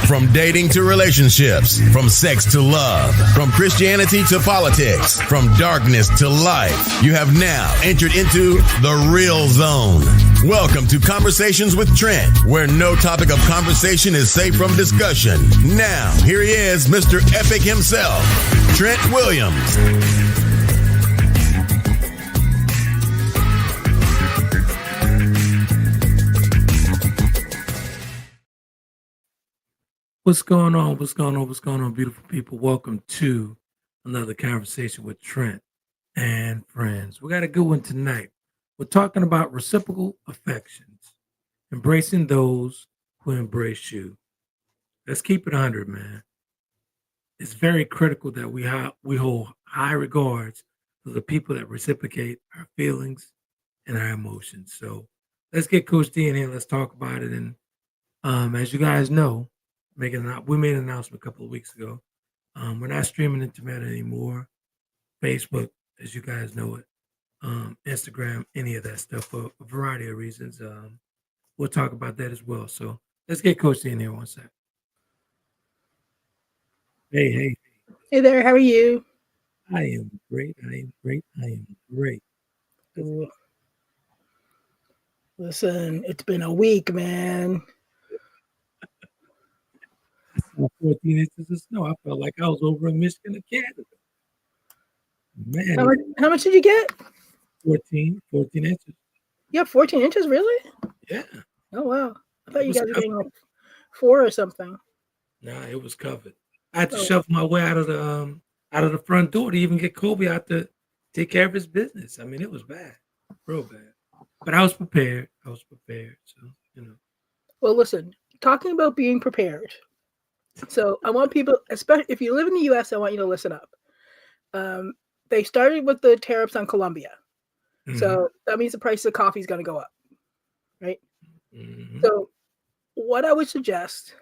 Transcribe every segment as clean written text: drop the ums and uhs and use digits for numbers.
From dating to relationships, from sex to love, from Christianity to politics, from darkness to light, you have now entered into the real zone. Welcome to Conversations with Trent, where no topic of conversation is safe from discussion. Now, here he is, Mr. Epic himself, Trent Williams. What's going on? What's going on? What's going on, beautiful people? Welcome to another conversation with Trent and Friends. We got a good one tonight. We're talking about reciprocal affections, embracing those who embrace you. Let's keep it 100, man. It's very critical that we hold high regards to the people that reciprocate our feelings and our emotions. So let's get Coach D in here. Let's talk about it. And as you guys know, we made an announcement a couple of weeks ago. We're not streaming into Meta anymore. Facebook, as you guys know it, Instagram, any of that stuff for a variety of reasons. We'll talk about that as well. So let's get Coach D in here one sec. Hey. Hey there, how are you? I am great. Listen, it's been a week, man. 14 inches of snow. I felt like I was over in Michigan or Canada. Man, how much did you get? 14 inches. Yeah, 14 inches, really? Yeah. Oh, wow. I thought you guys were getting like 4 or something. Nah, it was covered. I had to shove my way out of the front door to even get Kobe out to take care of his business. I mean, it was bad, real bad. But I was prepared. So, you know. Well, listen, talking about being prepared. So I want people, especially if you live in the U.S., I want you to listen up. They started with the tariffs on Colombia. Mm-hmm. So that means the price of coffee is going to go up, right? Mm-hmm. So what I would suggest,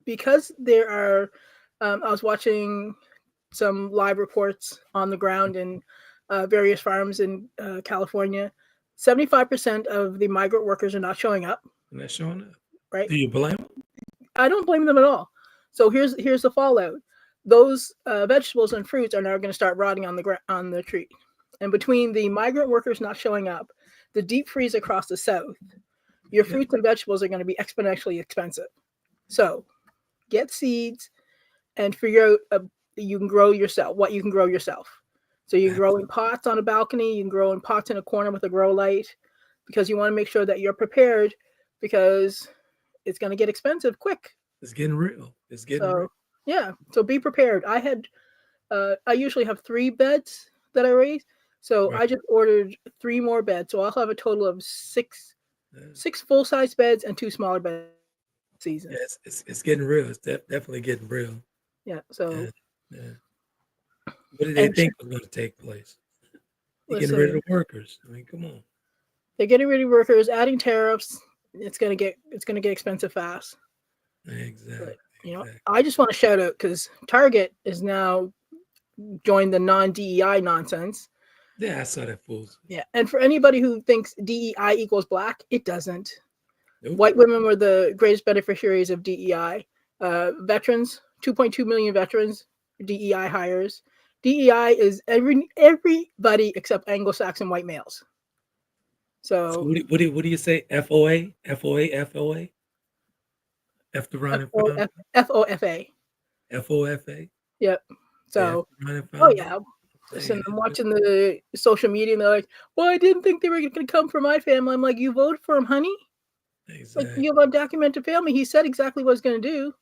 because there are, I was watching some live reports on the ground in various farms in California. 75% of the migrant workers are not showing up. They're not showing up. Right? Do you blame them? I don't blame them at all. So here's the fallout. Those vegetables and fruits are now going to start rotting on the tree. And between the migrant workers not showing up, the deep freeze across the south, your fruits and vegetables are going to be exponentially expensive. So get seeds and figure out you can grow yourself, what you can grow yourself. So you can grow in pots on a balcony, you can grow in pots in a corner with a grow light, because you want to make sure that you're prepared, because it's going to get expensive quick. It's getting real. Real. Yeah. So be prepared. I usually have 3 beds that I raise. So right. I just ordered 3 more beds. So I'll have a total of 6 full-size beds and 2 smaller beds. Season. Yeah, it's getting real. It's definitely getting real. Yeah. So. Yeah. What did they think was going to take place? They're getting rid of the workers. I mean, come on. They're getting rid of workers, adding tariffs. It's gonna get expensive fast. Exactly. But, I just want to shout out, because Target is now joined the non-DEI nonsense. Yeah, I saw that fools. Yeah, and for anybody who thinks DEI equals black, it doesn't. Nope. White women were the greatest beneficiaries of DEI. Veterans, 2.2 million veterans, DEI hires. DEI is everybody except Anglo-Saxon white males. So what do you say? FOA? FOA? F to Ryan and FOFA. FOFA? Yep. So, yeah. Listen, I'm watching the social media and they're like, well, I didn't think they were going to come for my family. I'm like, you voted for him, honey? Exactly. Like, you have a documented family. He said exactly what he's going to do.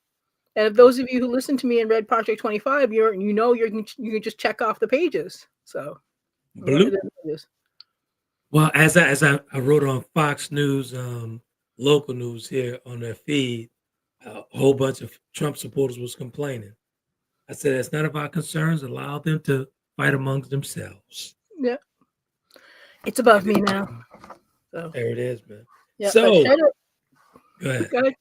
And if those of you who listened to me and read Project 25, you can just check off the pages. So, well, as I wrote on Fox News, local news here on their feed, a whole bunch of Trump supporters was complaining. I said, it's none of our concerns. Allow them to fight amongst themselves. Yeah. It's above me now. So. There it is, man. Yeah, so, go ahead.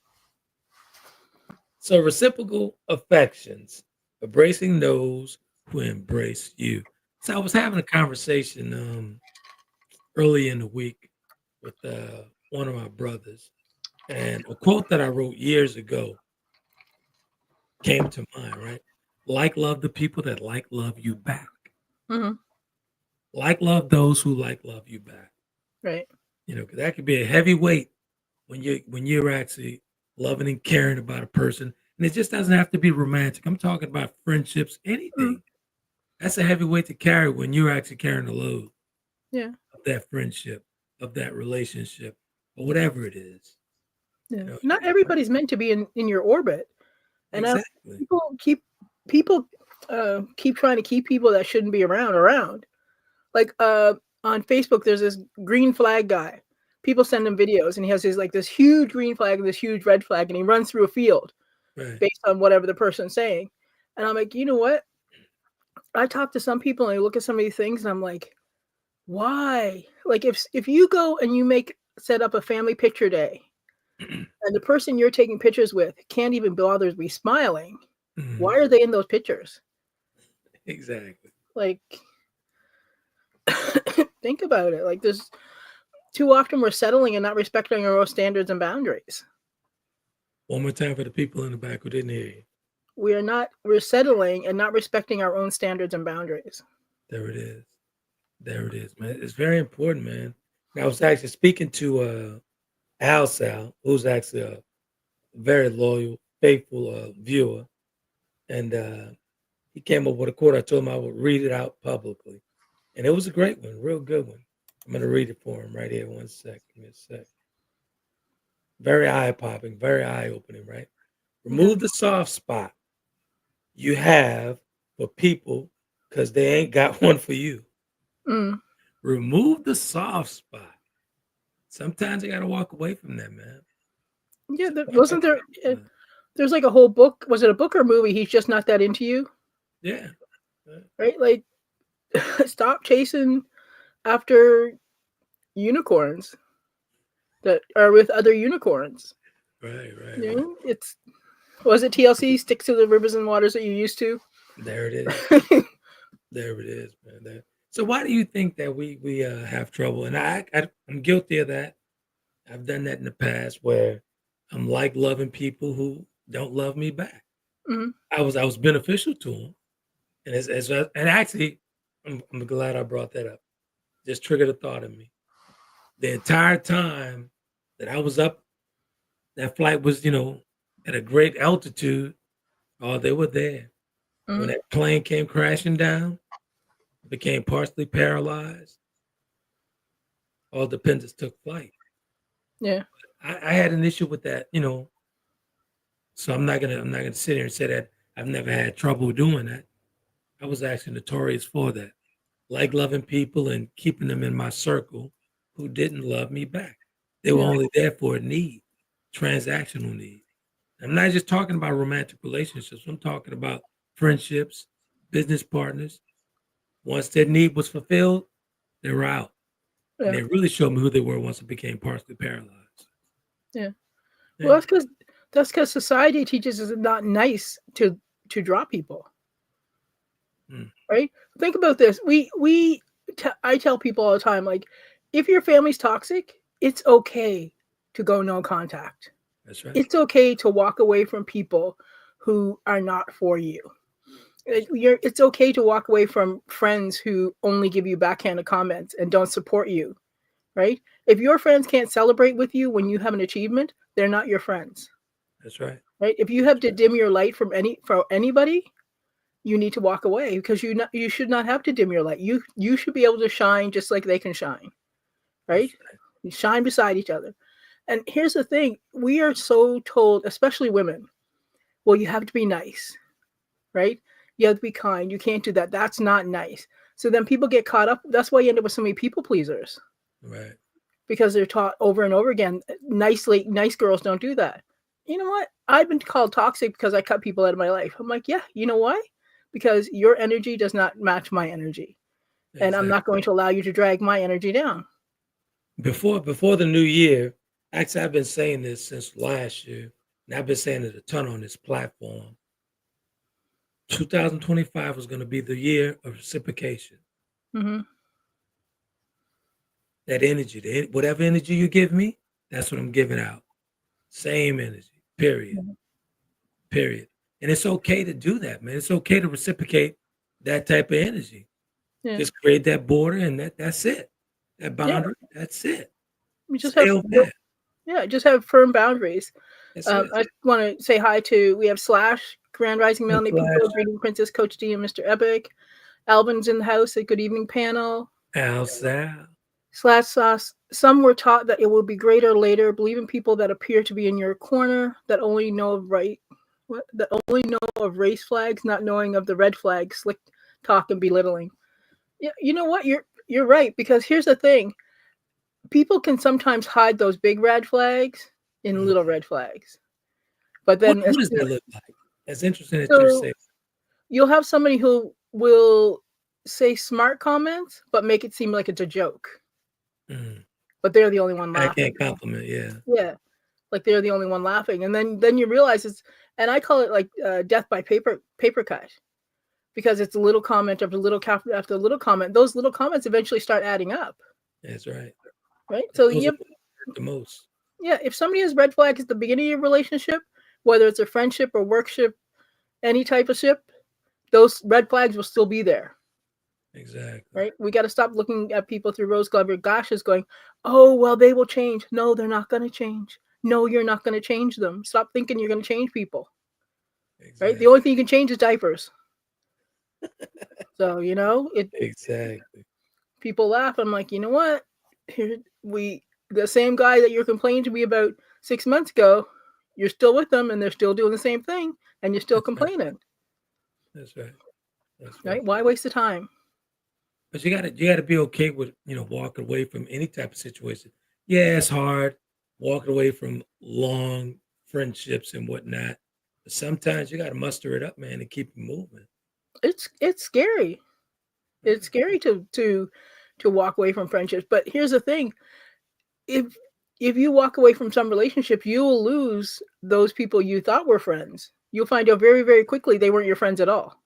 So, reciprocal affections, embracing those who embrace you. So I was having a conversation early in the week with one of my brothers, And a quote that I wrote years ago came to mind, right? Like love the people that like love you back. Hmm. Like love those who like love you back. Right. You know, 'cause that could be a heavy weight when you're actually loving and caring about a person. And it just doesn't have to be romantic. I'm talking about friendships, Mm. anything. That's a heavy weight to carry when you're actually carrying the load Yeah. of that friendship, of that relationship, or whatever it is. Yeah. You know, Not everybody's meant to be in your orbit. And exactly. people keep trying to keep people that shouldn't be around. Like on Facebook, there's this green flag guy. People send him videos, and he has this huge green flag and this huge red flag, and he runs through a field Right. based on whatever the person's saying. And I'm like, you know what? I talk to some people and I look at some of these things, and I'm like, why? Like if you go and you set up a family picture day, and the person you're taking pictures with can't even bother to be smiling, Mhm. why are they in those pictures? Exactly. Like, think about it. Like, there's too often we're settling and not respecting our own standards and boundaries. One more time for the people in the back who didn't hear you. We're settling and not respecting our own standards and boundaries. There it is. There it is, man. It's very important, man. And I was actually speaking to Al Sal, who's actually a very loyal, faithful viewer. And he came up with a quote. I told him I would read it out publicly. And it was a great one, real good one. I'm going to read it for him right here. One sec. Give me a sec. Very eye popping, very eye opening, right? Remove the soft spot you have for people because they ain't got one for you. Mm. Remove the soft spot. Sometimes you got to walk away from that, man. Yeah, wasn't there? There's like a whole book. Was it a book or a movie? He's just not that into you, Yeah. right? Like, stop chasing after unicorns that are with other unicorns. Right, right. You know, was it TLC? Stick to the rivers and waters that you used to. There it is. There it is, man. So why do you think that we have trouble? And I'm guilty of that. I've done that in the past where I'm like loving people who don't love me back. Mhm. I was beneficial to them, and and actually, I'm glad I brought that up. Just triggered a thought in me. The entire time that I was up, that flight was at a great altitude. Oh, they were there. When Mhm. that plane came crashing down, became partially paralyzed. All the dependents took flight. Yeah. I had an issue with that, so I'm not gonna sit here and say that I've never had trouble doing that. I was actually notorious for that. Like loving people and keeping them in my circle who didn't love me back. They were Yeah. only there for a need, transactional need. I'm not just talking about romantic relationships. I'm talking about friendships, business partners. Once their need was fulfilled, they were out. And Yeah. they really showed me who they were once it became partially paralyzed. Yeah. Yeah. Well, that's because society teaches us it's not nice to draw people, Mm, right? Think about this. I tell people all the time, like, if your family's toxic, it's okay to go no contact. that's right. It's okay to walk away from people who are not for you. It's okay to walk away from friends who only give you backhanded comments and don't support you, right? If your friends can't celebrate with you when you have an achievement, they're not your friends, That's right. right? If you have to dim your light for anybody, you need to walk away because you should not have to dim your light. You should be able to shine just like they can shine, right? That's right. You shine beside each other. And here's the thing, we are so told, especially women, well, you have to be nice, right? You have to be kind. You can't do that. That's not nice. So then people get caught up. That's why you end up with so many people pleasers Right. because they're taught over and over again, nice girls don't do that. You know what? I've been called toxic because I cut people out of my life. I'm like, yeah, you know why? Because your energy does not match my energy. And I'm Exactly. not going to allow you to drag my energy down. Before the new year, actually, I've been saying this since last year, and I've been saying it a ton on this platform. 2025 was going to be the year of reciprocation. Hmm. That energy, whatever energy you give me, that's what I'm giving out. Same energy. Period. Mhm. Period. And it's okay to do that, man. It's okay to reciprocate that type of energy. Yeah. Just create that border, and that's it. That Yeah. boundary, that's it. We just Stay have over there. just have firm boundaries. That's it. I want to say hi to, we have Slash, Grand Rising Melanie Slash. people, Greeting Princess, Coach D, and Mr. Epic. Alvin's in the house, a good evening panel. Al Sal. Slash Sauce, some were taught that it will be greater later. Believe in people that appear to be in your corner, that only know of that only know of race flags, not knowing of the red flags, slick talk and belittling. Yeah, you know what? You're right, because here's the thing. People can sometimes hide those big red flags in little red flags. But then What does that look like? That's interesting that So- you say. you'll have somebody who will say smart comments, but make it seem like it's a joke. Mm. But they're the only one I laughing. can't compliment, yeah. Yeah, like they're the only one laughing, and then you realize it's, and I call it like death by paper cut, because it's a little comment after little after little comment. Those little comments eventually start adding up, That's right. right? So Those you are what hurt the most. yeah, if somebody has red flags at the beginning of your relationship, whether it's a friendship or workship, any type of ship, those red flags will still be there. Exactly. Right? We got to stop looking at people through rose-colored glasses going, oh, well, they will change. No, they're not going to change. No, you're not going to change them. Stop thinking you're going to change people. Exactly. Right? The only thing you can change is diapers. So, Exactly. People laugh. I'm like, you know what? The same guy that you're complaining to me about 6 months ago, you're still with them and they're still doing the same thing and you're still complaining. That's right. That's right? Why waste the time? But you gotta be okay with walking away from any type of situation. Yeah, it's hard walking away from long friendships and whatnot. But sometimes you gotta muster it up, man, and keep it moving. It's scary. It's scary to walk away from friendships. But here's the thing: if you walk away from some relationship, you will lose those people you thought were friends. You'll find out very, very quickly they weren't your friends at all.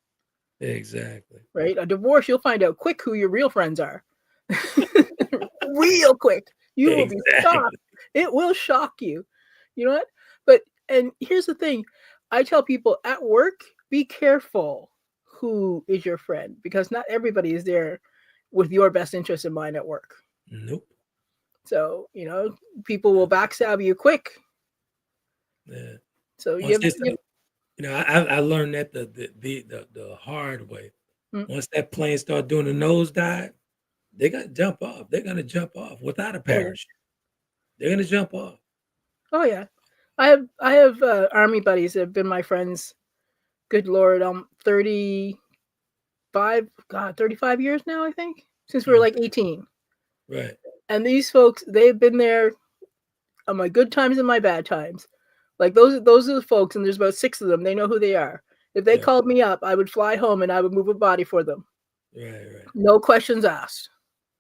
Exactly. Right? A divorce, you'll find out quick who your real friends are. Real quick. You will be shocked. It will shock you. You know what? And here's the thing. I tell people at work, be careful who is your friend, because not everybody is there with your best interest in mind at work. Nope. So, people will backstab you quick. Yeah. So I learned that the hard way. Once that plane start doing a nosedive, they're gonna jump off. They're gonna jump off without a parachute. They're gonna jump off. Oh yeah, I have Army buddies that have been my friends. Good Lord, 35 years now, I think, since we were like 18. Right. And these folks, they've been there on my good times and my bad times. Like those are the folks, and there's about 6 of them. They know who they are. If they called me up, I would fly home and I would move a body for them. Right. No questions asked.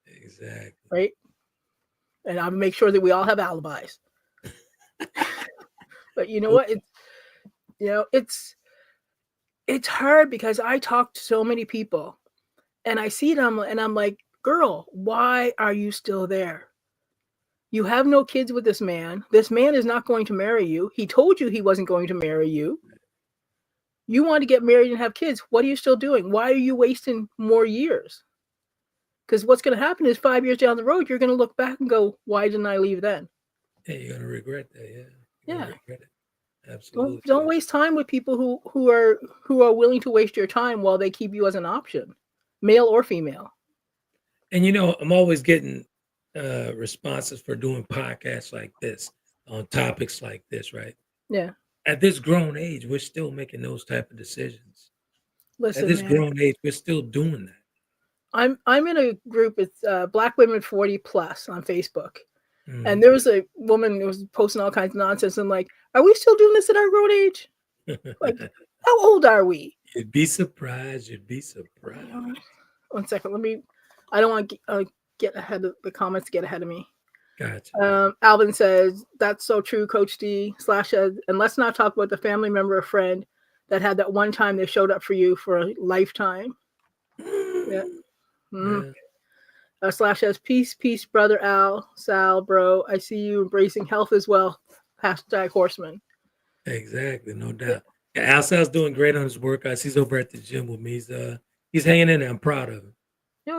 Exactly. Right. And I would make sure that we all have alibis. But you know what? It's hard, because I talk to so many people and I see them and I'm like, girl, why are you still there? You have no kids with this man. This man is not going to marry you. He told you he wasn't going to marry you. You want to get married and have kids. What are you still doing? Why are you wasting more years? Because what's going to happen is 5 years down the road, you're going to look back and go, why didn't I leave then? Yeah, you're going to regret that. Yeah. Yeah. Regret it. Absolutely. Don't waste time with people who are willing to waste your time while they keep you as an option, male or female. And I'm always getting responses for doing podcasts like this on topics like this, right? Yeah. At this grown age, we're still making those type of decisions. Listen, at this man, grown age, we're still doing that. I'm in a group with Black women 40 plus on Facebook. And there was a woman who was posting all kinds of nonsense. And like, are we still doing this at our grown age? Like, how old are we? You'd be surprised. One second. I don't want to get ahead of the comments, get ahead of me. Gotcha. Alvin says, that's so true, Coach D. Slash says, and let's not talk about the family member or friend that had that one time they showed up for you for a lifetime. Yeah. Mm. Slash says, peace, brother Sal, bro. I see you embracing health as well. hashtag horseman. Exactly, no doubt. Yeah, Alsal's doing great on his workouts. He's over at the gym with me. He's hanging in there. I'm proud of him.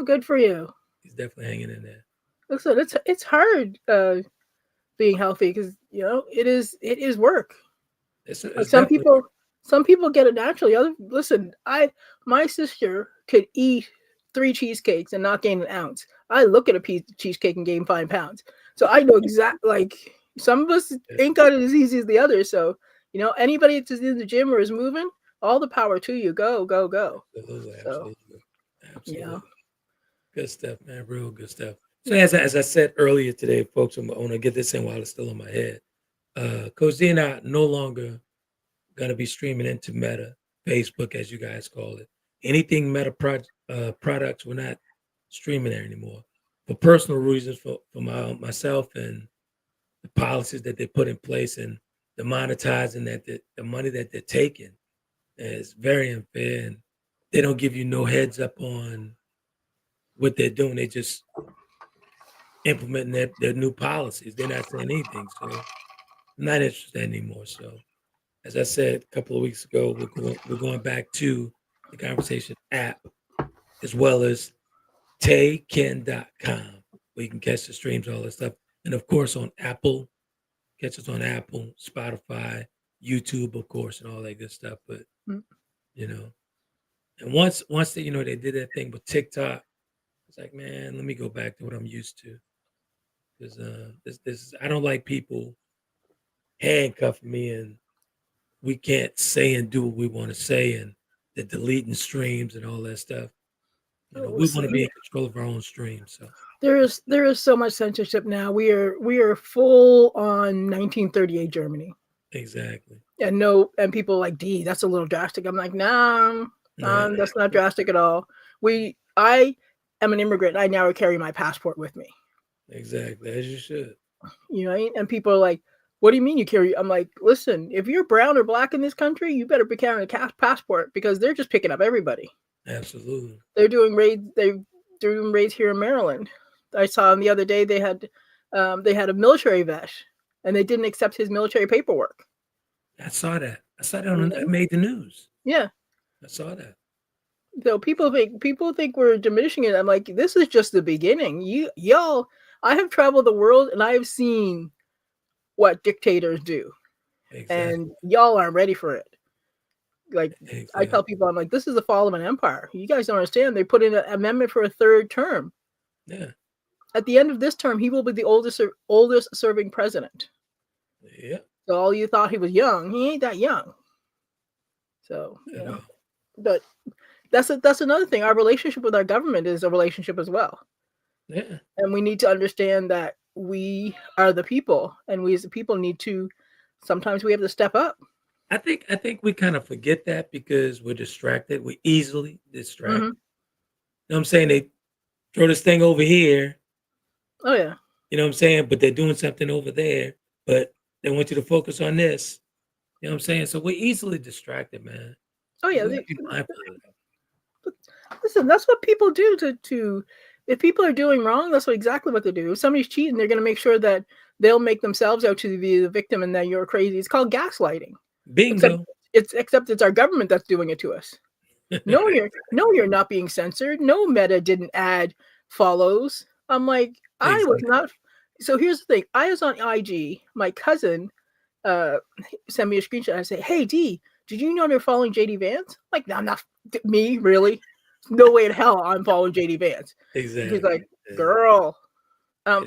Good for you. He's definitely hanging in there. Listen, it's hard being healthy because it is work. It's Like some definitely people get it naturally. My sister could eat 3 cheesecakes and not gain an ounce. I look at a piece of cheesecake and gain 5 pounds. So I know exactly, like, some of us ain't got it as easy as the others. So anybody that's in the gym or is moving, all the power to you. Go, go, go. Absolutely. Good stuff, man. Real good stuff. So as I said earlier today, folks, I want to get this in while it's still in my head. Coach D and I are no longer going to be streaming into Meta, Facebook, as you guys call it. Anything Meta products, we're not streaming there anymore for personal reasons for myself and the policies that they put in place and the monetizing that the money that they're taking is very unfair, and they don't give you no heads up on what they're doing. They just implementing their new policies. They're not saying anything. So I'm not interested anymore. So as I said a couple of weeks ago, we're going back to the Conversation app as well as tayken.com, where you can catch the streams, all that stuff. And of course on Apple, catch us on Apple, Spotify, YouTube, of course, and all that good stuff. But and once they they did that thing with TikTok, it's like, man, let me go back to what I'm used to. Because this I don't like people handcuffing me and we can't say and do what we want to say, and the deleting streams and all that stuff. We want to be in control of our own streams. So there is so much censorship now. We are full on 1938 Germany. Exactly. And people like, D, that's a little drastic. I'm like, nah, that's not drastic at all. I am an immigrant. I now carry my passport with me. Exactly, as you should. And people are like, what do you mean you carry? I'm like, listen, if you're brown or black in this country, you better be carrying a passport because they're just picking up everybody. Absolutely. They're doing raids. They're doing raids here in Maryland. I saw them the other day. They had a military vet, and they didn't accept his military paperwork. I saw that. It made the news. Yeah, I saw that. So people think we're diminishing it. I'm like, this is just the beginning. Y'all, I have traveled the world and I have seen what dictators do, and y'all aren't ready for it. Like I tell people, I'm like, this is the fall of an empire. You guys don't understand. They put in an amendment for a 3rd term. Yeah. At the end of this term, he will be the oldest serving president. Yeah. So all you thought he was young, he ain't that young. So but that's another thing. Our relationship with our government is a relationship as well. Yeah. And we need to understand that we are the people, and we as the people need to. Sometimes we have to step up. I think we kind of forget that because we're distracted. We're easily distracted. Mm-hmm. You know what I'm saying? They throw this thing over here. Oh yeah. You know what I'm saying? But they're doing something over there. But they want you to focus on this. You know what I'm saying? So we're easily distracted, man. Oh yeah. But listen, that's what people do to if people are doing wrong, that's exactly what they do. If somebody's cheating, they're going to make sure that they'll make themselves out to be the victim and that you're crazy. It's called gaslighting. Bingo. Except it's our government that's doing it to us. No, you're not being censored. No, Meta didn't add follows. I'm like, I was not. So here's the thing. I was on IG. My cousin sent me a screenshot. I say, hey, D, did you know they're following JD Vance? I'm like, no, I'm not. Me, really? No way in hell I'm following JD Vance. Exactly. He's like, girl.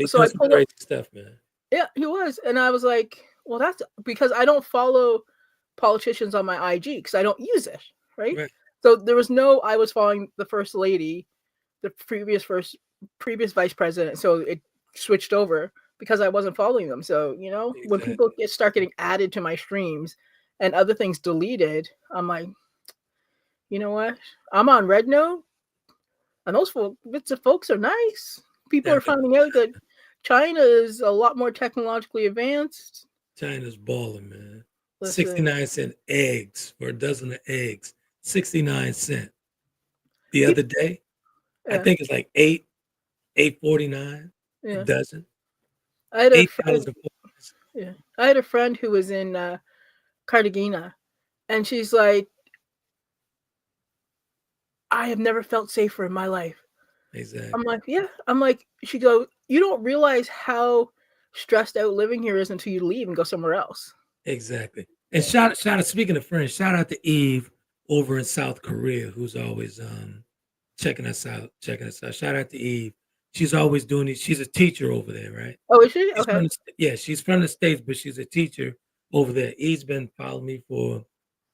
So I pulled up stuff, man. Yeah, he was. And I was like, well, that's because I don't follow politicians on my IG because I don't use it. Right. So there was I was following the first lady, the previous vice president. So it switched over because I wasn't following them. So, when people start getting added to my streams and other things deleted, I'm like, you know what? I'm on Red Note, and those folks are nice. People are finding out that China is a lot more technologically advanced. China's balling, man. 69-cent eggs for a dozen of eggs. 69 cents. The other day, I think it's like $8.49 a dozen. I had a friend. Yeah. I had a friend who was in Cartagena, and she's like, I have never felt safer in my life. Exactly. I'm like, yeah. I'm like, she goes, you don't realize how stressed out living here is until you leave and go somewhere else. Exactly. And shout out, speaking of friends, shout out to Eve over in South Korea, who's always checking us out. Shout out to Eve. She's always doing it. She's a teacher over there, right? Oh, is she? Okay. She's from the States, but she's a teacher over there. Eve's been following me for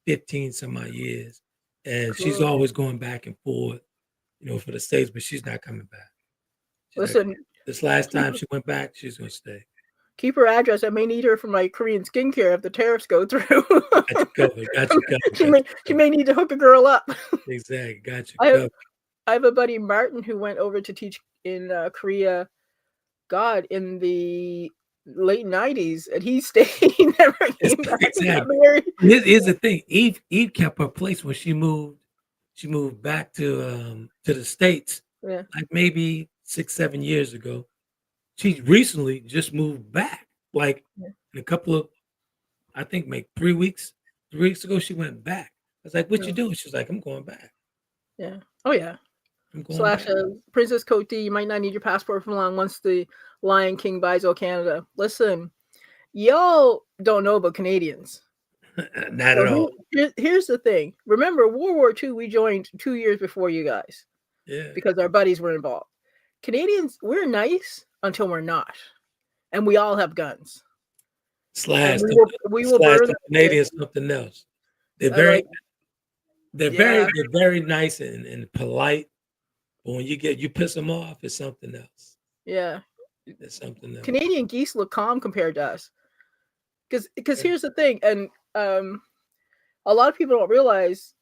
15 some odd years. And she's Cool. always going back and forth, for the States, but she's not coming back. Listen, this last time she went back, she's gonna stay. Keep her address. I may need her for my Korean skincare if the tariffs go through. Got you covered. She may need to hook a girl up. Exactly. Got you covered. I have a buddy, Martin, who went over to teach in Korea, God, in the late 90s, and he stayed. He never came back. Exactly. Here's the thing. Eve kept her place when she moved. She moved back to the States, like maybe 6-7 years ago. She recently just moved back, in a couple of, I think, maybe 3 weeks. 3 weeks ago, she went back. I was like, "What you doing?" She's like, "I'm going back." Yeah. Oh yeah. I'm going back. Princess Cote, you might not need your passport for long once the Lion King buys all Canada. Listen, y'all don't know about Canadians. Not at all. Here's the thing. Remember, World War II, we joined 2 years before you guys. Yeah. Because our buddies were involved. Canadians, we're nice until we're not. And we all have guns. We will burn the Canadians something else. They're very nice and polite. But when you piss them off, it's something else. Yeah. It's something else. Canadian geese look calm compared to us. Because here's the thing, and a lot of people don't realize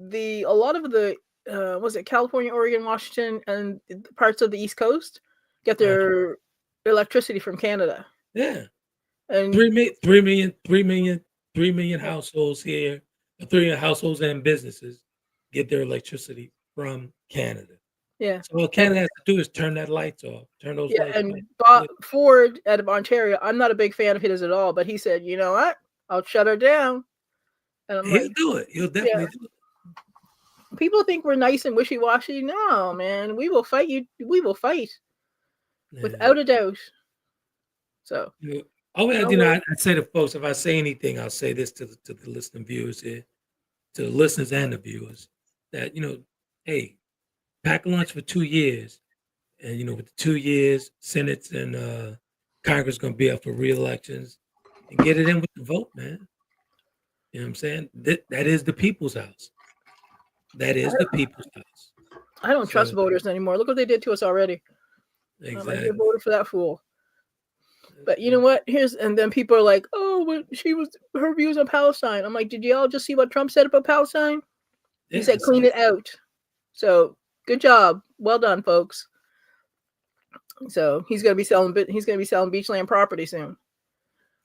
a lot of the was it California, Oregon, Washington, and parts of the East Coast get their electricity from Canada. Yeah, and 3 million households here, 3 million households and businesses get their electricity from Canada. Yeah. So all Canada has to do is turn that lights off, turn those lights and off. Ford out of Ontario, I'm not a big fan of his at all, but he said, you know what? I'll shut her down. And he'll do it. He'll definitely do it. People think we're nice and wishy-washy. No, man, we will fight you. We will fight, without a doubt. So, I'd say to folks, if I say anything, I'll say this to the listening viewers here, to the listeners and the viewers, that hey, pack a lunch for 2 years, and with the 2 years, Senate and Congress going to be up for re-elections, and get it in with the vote, man. You know what I'm saying? That is the people's house. That is the people's house. I don't trust voters anymore. Look what they did to us already. Exactly. They voted for that fool. But you know what? And then people are like, "Oh, but her views on Palestine." I'm like, "Did y'all just see what Trump said about Palestine? He said clean it out." So good job, well done, folks. So he's gonna be selling beachland property soon.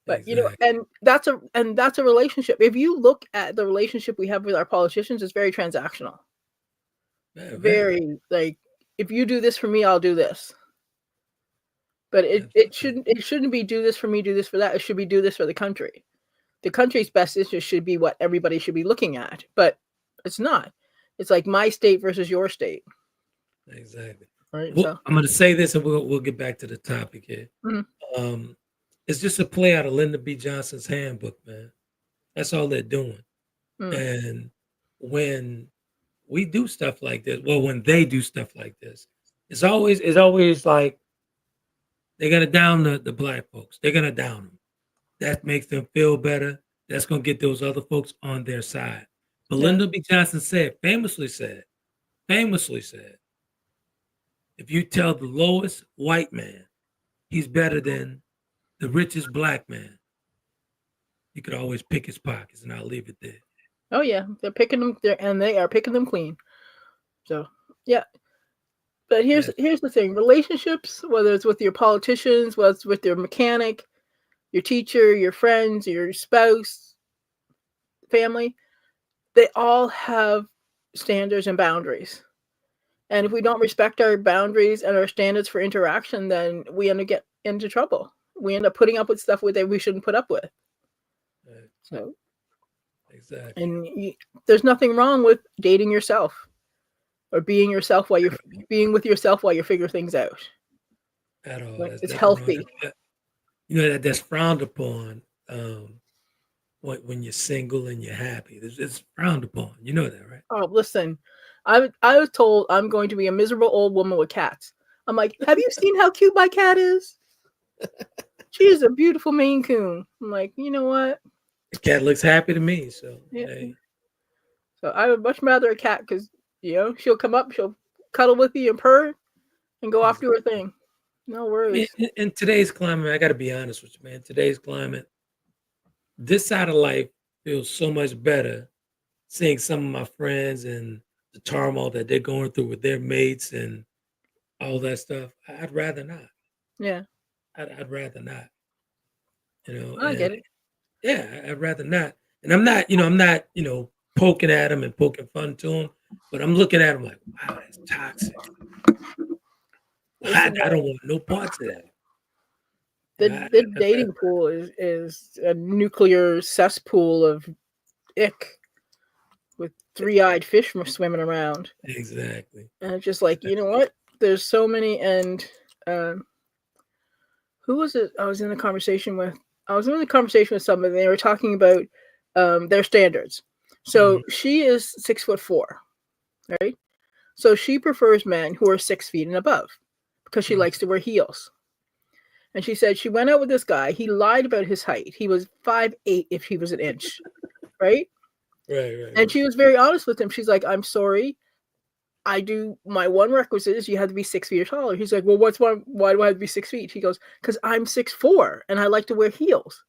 But and that's a relationship. If you look at the relationship we have with our politicians, it's very transactional. Very like, if you do this for me, I'll do this. But it shouldn't be do this for me, do this for that. It should be do this for the country. The country's best interest should be what everybody should be looking at. But it's not. It's like my state versus your state. Exactly. Right. Well, I'm going to say this, and we'll get back to the topic here. Mm-hmm. It's just a play out of Lyndon B. Johnson's handbook, man. That's all they're doing. And when we do stuff like this, when they do stuff like this, it's always like they're gonna down the black folks. They're gonna down them. That makes them feel better. That's gonna get those other folks on their side. But Lyndon B. Johnson famously said, if you tell the lowest white man he's better than the richest black man, you could always pick his pockets, and I'll leave it there. Oh yeah, they're picking them there, and they are picking them clean. So yeah, but here's the thing: relationships, whether it's with your politicians, whether it's with your mechanic, your teacher, your friends, your spouse, family, they all have standards and boundaries. And if we don't respect our boundaries and our standards for interaction, then we get into trouble. we end up putting up with stuff that we shouldn't put up with. Right. So, Exactly. and there's nothing wrong with dating yourself or being yourself while you're being with yourself while you figure things out. At all. Like, That's it's nothing wrong. healthy. That's frowned upon when you're single and you're happy. It's frowned upon. You know that, right? Oh, listen, I was told I'm going to be a miserable old woman with cats. I'm like, have you seen how cute my cat is? She is a beautiful Maine Coon. I'm like, you know what? The cat looks happy to me. So, Yeah. hey. So I would much rather a cat because, she'll come up, she'll cuddle with you and purr and go off to her thing. No worries. In today's climate, I got to be honest with you, man. Today's climate, this side of life feels so much better seeing some of my friends and the turmoil that they're going through with their mates and all that stuff. I'd rather not. Yeah. I'd rather not. I get it. Yeah, I'd rather not. And I'm not poking at them and poking fun to them, but I'm looking at them like, wow, that's toxic. I don't want no parts of that. The dating pool is a nuclear cesspool of ick with three-eyed fish swimming around. Exactly. And it's just like, you know what? There's so many, and who was it? I was in a conversation with somebody. They were talking about their standards. So she is 6'4", right? So she prefers men who are 6 feet and above because she likes to wear heels. And she said she went out with this guy. He lied about his height. He was 5'8" if he was an inch, right? Right. And she was very honest with him. She's like, I'm sorry. My one requisite is you have to be 6 feet or taller. He's like, well, why do I have to be 6 feet? He goes, because I'm 6'4" and I like to wear heels.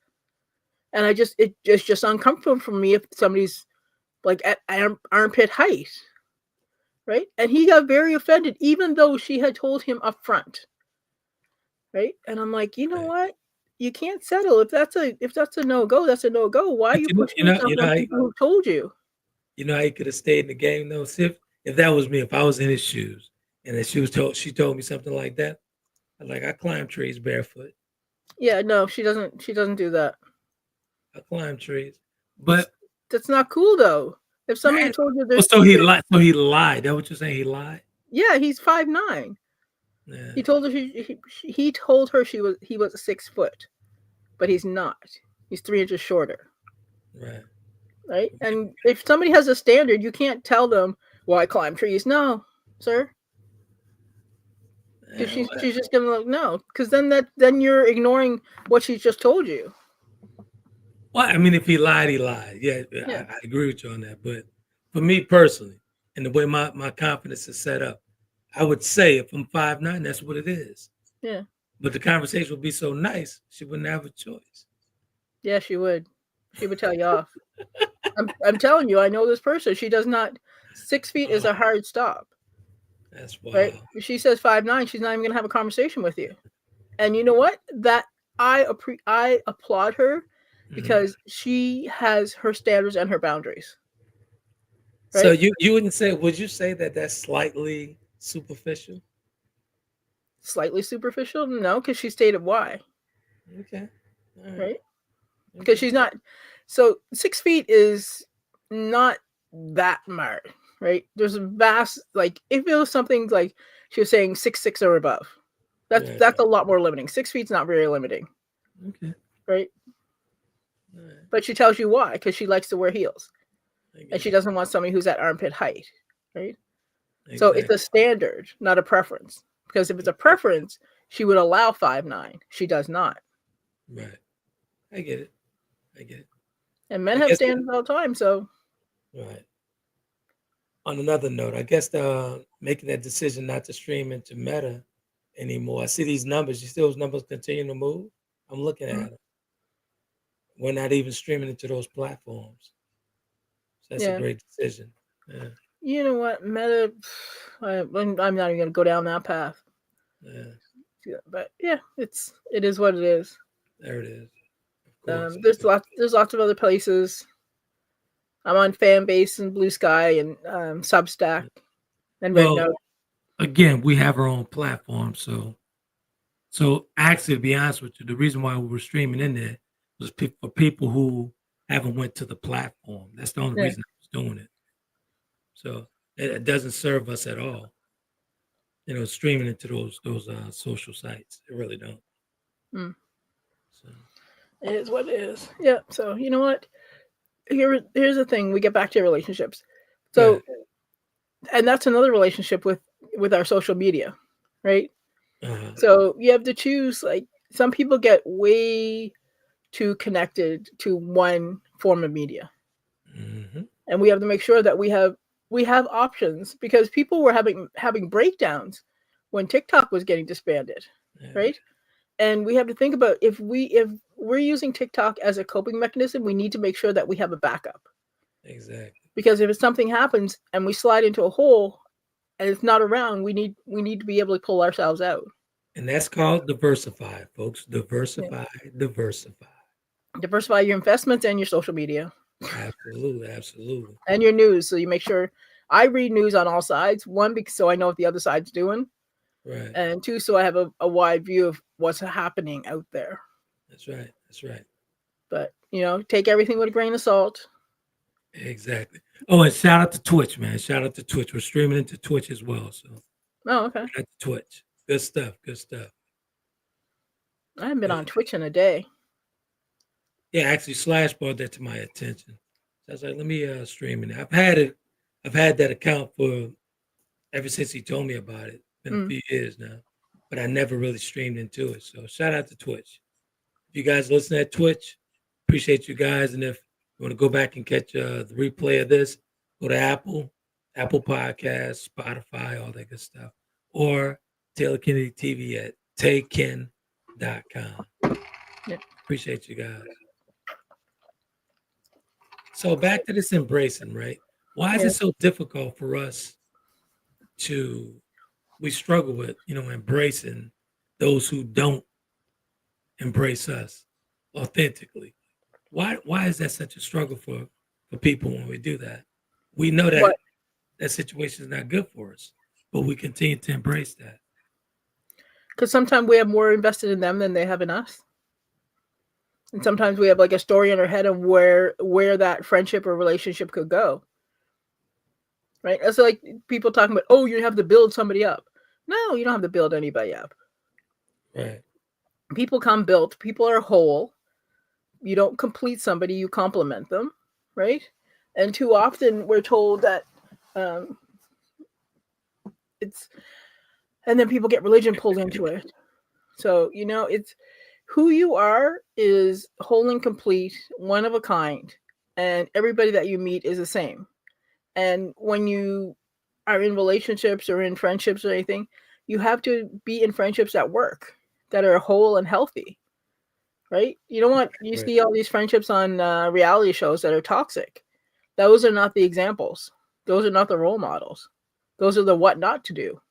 And it's just uncomfortable for me if somebody's like at armpit height. Right. And he got very offended, even though she had told him up front. Right. And I'm like, you know what? You can't settle. If that's a no-go, that's a no-go. Why are you pushing yourself on people who told you? You know how he could have stayed in the game though? If that was me, if I was in his shoes and then she told me something like that, I climb trees barefoot. Yeah, no, she doesn't do that. I climb trees. But that's not cool though. If somebody told you there's so he lied. So he lied. That what you're saying? He lied? Yeah, he's 5'9". Yeah. He told her he told her he was 6 foot, but he's not. He's 3 inches shorter. Right. Right? And if somebody has a standard, you can't tell them, well, I climb trees. No, sir. She's just gonna look no, because then you're ignoring what she's just told you. Well, I mean, if he lied, he lied. Yeah. I agree with you on that. But for me personally, and the way my confidence is set up, I would say if I'm 5'9", that's what it is. Yeah. But the conversation would be so nice, she wouldn't have a choice. Yeah, she would. She would tell you off. I'm telling you, I know this person. She does not. 6 feet is a hard stop. That's wild. Right? If she says 5'9", she's not even gonna have a conversation with you. And you know what? That I applaud her because she has her standards and her boundaries. Right? So you wouldn't say? Would you say that that's slightly superficial? Slightly superficial? No, because she stated why. Okay. All right. Because she's not. So 6 feet is not that marked, right? There's a vast, like, if it was something like she was saying 6'6" or above, that's a lot more limiting. 6 feet's not very limiting. Okay. Right. But she tells you why, because she likes to wear heels, and she doesn't want somebody who's at armpit height, right? Exactly. So it's a standard, not a preference. Because if it's a preference, she would allow 5'9". She does not. Right. I get it. And men have standards all the time, so. Right. On another note, I guess making that decision not to stream into Meta anymore. I see these numbers. You see those numbers continue to move? I'm looking at them. We're not even streaming into those platforms. So that's a great decision. Yeah. You know what, Meta? I'm not even going to go down that path. Yeah. But yeah, it is what it is. There it is. There's lots of other places. I'm on Fanbase and Blue Sky and Substack and Red Note. Again, we have our own platform, so So actually, to be honest with you, the reason why we were streaming in there was for people who haven't went to the platform. That's the only Yeah. reason I was doing it. So it doesn't serve us at all. Streaming into those social sites. It really don't. Mm. So It is what it is. Yeah. So you know what? Here's the thing. We get back to relationships. So, and that's another relationship with our social media, right? uh-huh. So you have to choose. Like some people get way too connected to one form of media, Mm-hmm. and we have to make sure that we have options because people were having breakdowns when TikTok was getting disbanded, right? And we have to think about if we're using TikTok as a coping mechanism, we need to make sure that we have a backup. Exactly. Because if something happens and we slide into a hole and it's not around, we need to be able to pull ourselves out. And that's called diversify, folks. Diversify. Diversify your investments and your social media. Absolutely. And your news. So you make sure I read news on all sides. One, because so I know what the other side's doing. Right. And two, so I have a wide view of what's happening out there. That's right. But, take everything with a grain of salt. Exactly. Oh, and shout out to Twitch, man. Shout out to Twitch. We're streaming into Twitch as well. So okay. Shout out to Twitch. Good stuff. I haven't been on Twitch in a day. Yeah, actually Slash brought that to my attention. So I was like, let me stream it. I've had that account for ever since he told me about it. Been a few years now. But I never really streamed into it. So shout out to Twitch. If you guys listen at Twitch, appreciate you guys. And if you want to go back and catch the replay of this, go to Apple Podcasts, Spotify, all that good stuff. Or Taylor Kennedy TV at tayken.com. Yeah. Appreciate you guys. So back to this embracing, right? Why is it so difficult for us we struggle with, embracing those who don't embrace us authentically? Why is that such a struggle for people when we do that? We know that that situation is not good for us, but we continue to embrace that. Because sometimes we have more invested in them than they have in us. And sometimes we have like a story in our head of where that friendship or relationship could go. Right? It's like people talking about, oh, you have to build somebody up. No, you don't have to build anybody up. Right. People come built. People are whole. You don't complete somebody, you complement them. Right? And too often we're told that and then people get religion pulled into it. So, it's who you are is whole and complete, one of a kind, and everybody that you meet is the same. And when you are in relationships or in friendships or anything, you have to be in friendships that work, that are whole and healthy, right? You don't want, you see all these friendships on reality shows that are toxic. Those are not the examples. Those are not the role models. Those are the what not to do.